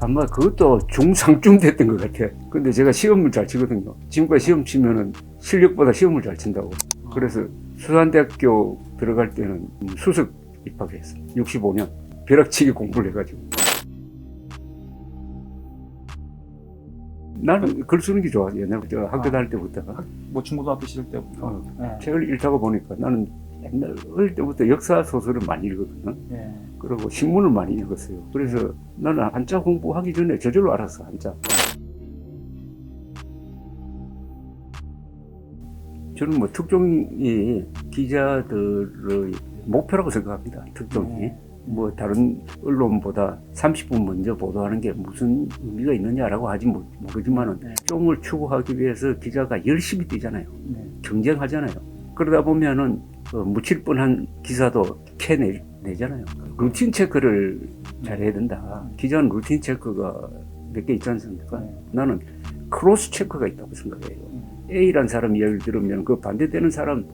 아마 그것도 중상쯤 됐던 것 같아. 근데 제가 시험을 잘 치거든요. 지금까지 시험 치면은 실력보다 시험을 잘 친다고. 그래서 수산대학교 들어갈 때는 수석 입학했어. 65년. 벼락치기 공부를 해가지고. 나는 글 쓰는 게 좋아. 옛날부터 학교 다닐 때부터. 뭐 중고등학교 시절 때부터. 네. 책을 읽다가 보니까 나는 옛날 어릴 때부터 역사 소설을 많이 읽었거든. 네. 그리고 신문을 많이 읽었어요. 그래서 나는 한자 공부하기 전에 저절로 알았어, 한자. 저는 뭐 특종이 기자들의 목표라고 생각합니다. 특종이. 뭐 다른 언론보다 30분 먼저 보도하는 게 무슨 의미가 있느냐라고 하지 모르지만은 특종을 추구하기 위해서 기자가 열심히 뛰잖아요. 경쟁하잖아요. 그러다 보면은 묻힐 뻔한 기사도 캐내잖아요. 루틴 체크를 잘 해야 된다. 기자는 루틴 체크가 몇 개 있지 않습니까? 나는 크로스 체크가 있다고 생각해요. A라는 사람 이야기를 들으면 그 반대되는 사람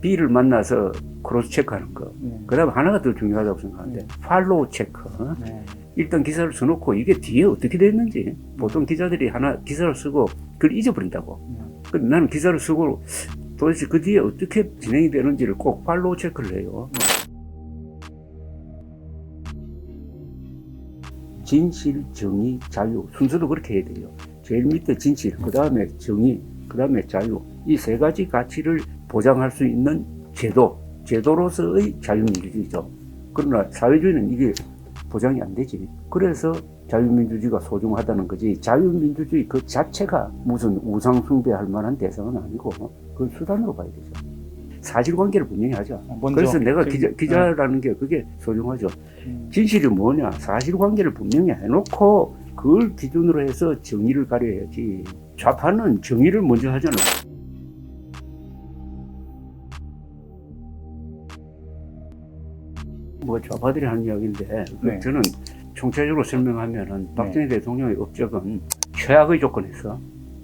B를 만나서 크로스 체크하는 거. 그 다음에 하나가 더 중요하다고 생각하는데 팔로우 체크. 일단 기사를 써놓고 이게 뒤에 어떻게 됐는지. 보통 기자들이 하나 기사를 쓰고 그걸 잊어버린다고. 근데 나는 기사를 쓰고 도대체 그 뒤에 어떻게 진행이 되는지를 꼭 팔로우 체크를 해요. 진실, 정의, 자유. 순서도 그렇게 해야 돼요. 제일 밑에 진실, 그 다음에 정의, 그 다음에 자유. 이 세 가지 가치를 보장할 수 있는 제도로서의 자유민주주의죠. 그러나 사회주의는 이게 보장이 안 되지. 그래서 자유민주주의가 소중하다는 거지. 자유민주주의 그 자체가 무슨 우상숭배할 만한 대상은 아니고 그건 수단으로 봐야 되죠. 사실관계를 분명히 하자. 그래서 내가 기자라는 게 그게 소중하죠. 진실이 뭐냐? 사실관계를 분명히 해놓고 그걸 기준으로 해서 정의를 가려야지. 좌파는 정의를 먼저 하잖아. 뭐 좌파들이 하는 이야기인데 저는 총체적으로 설명하면은 박정희 대통령의 업적은 최악의 조건에서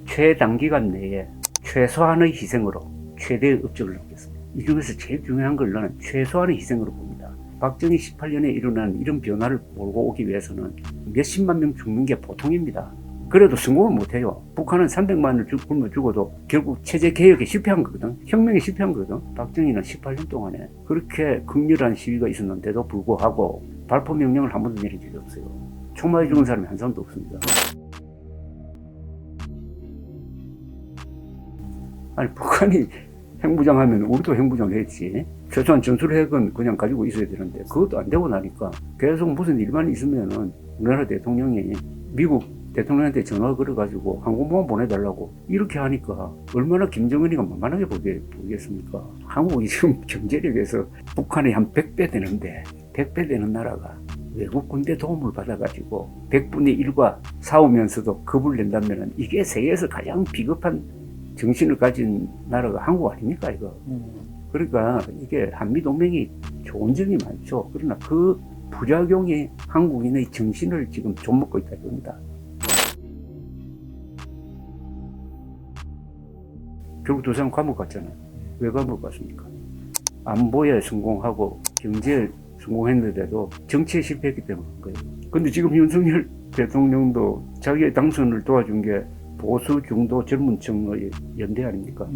최단기간 내에 최소한의 희생으로 최대의 업적을 남겼습니다. 이 중에서 제일 중요한 걸 나는 최소한의 희생으로 봅니다. 박정희 18년에 일어난 이런 변화를 몰고 오기 위해서는 몇십만 명 죽는 게 보통입니다. 그래도 성공을 못해요. 북한은 300만을 굶어 죽어도 결국 체제 개혁에 실패한 거거든. 혁명에 실패한 거거든. 박정희는 18년 동안에 그렇게 극렬한 시위가 있었는데도 불구하고 발포 명령을 한 번도 내린 적이 없어요. 총 맞아 죽은 사람이 한 사람도 없습니다. 아니 북한이 핵무장하면 우리도 핵무장 했지. 최소한 전술핵은 그냥 가지고 있어야 되는데 그것도 안 되고 나니까 계속 무슨 일만 있으면은 우리나라 대통령이 미국 대통령한테 전화 걸어가지고 항공모함 보내달라고 이렇게 하니까 얼마나 김정은이가 만만하게 보겠습니까? 한국이 지금 경제력에서 북한의 한 100배 되는데 100배 되는 나라가 외국 군대 도움을 받아가지고 100분의 1과 싸우면서도 겁을 낸다면 이게 세계에서 가장 비겁한 정신을 가진 나라가 한국 아닙니까 이거? 그러니까 이게 한미동맹이 좋은 점이 많죠. 그러나 그 부작용이 한국인의 정신을 지금 좀먹고 있다 이겁니다. 결국 두 사람 감옥 갔잖아요. 왜 감옥 갔습니까? 안보에 성공하고 경제에 성공했는데도 정치에 실패했기 때문인 거예요. 근데 지금 윤석열 대통령도 자기의 당선을 도와준 게 보수 중도 젊은 층의 연대 아닙니까?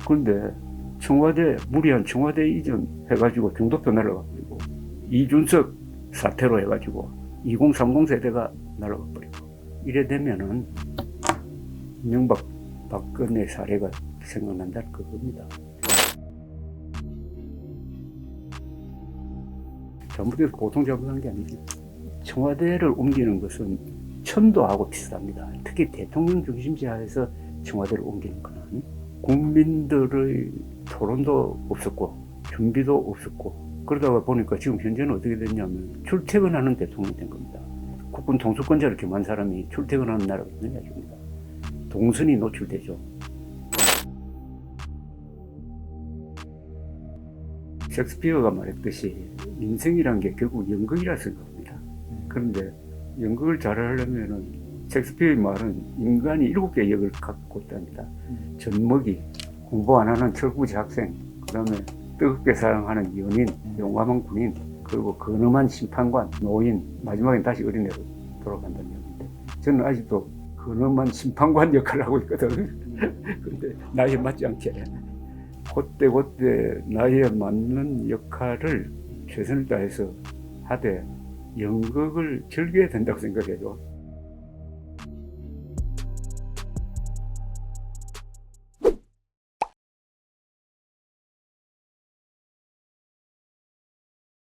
그런데 청와대 무리한 청와대 이전 해가지고 중도 변화를 가버리고 이준석 사태로 해가지고 2030 세대가 날아가 버리고 이래 되면은 이명박 박근혜 사례가 생각난다 그겁니다. 잘못해서 고통 잘못한 게 아니죠. 청와대를 옮기는 것은 천도하고 비슷합니다. 특히 대통령 중심지하에서 청와대를 옮기는 것은 국민들의 토론도 없었고 준비도 없었고 그러다가 보니까 지금 현재는 어떻게 됐냐면 출퇴근하는 대통령이 된 겁니다. 국군 통수권자를 겸한 사람이 출퇴근하는 나라가 있느냐 입니다. 동선이 노출되죠. 셰익스피어가 말했듯이 인생이란 게 결국 연극이라 생각합니다. 그런데 연극을 잘하려면은 셰익스피어의 말은 인간이 7개의 역을 갖고 있답니다. 젖먹이, 공부 안 하는 철부지 학생, 그 다음에 뜨겁게 사랑하는 연인, 용감한 군인, 그리고 근엄한 심판관, 노인, 마지막엔 다시 어린애로 돌아간다는 얘기인데 저는 아직도 근엄한 심판관 역할을 하고 있거든. 근데 나이에 맞지 않게 그때 나이에 맞는 역할을 최선을 다해서 하되 연극을 즐겨야 된다고 생각해요.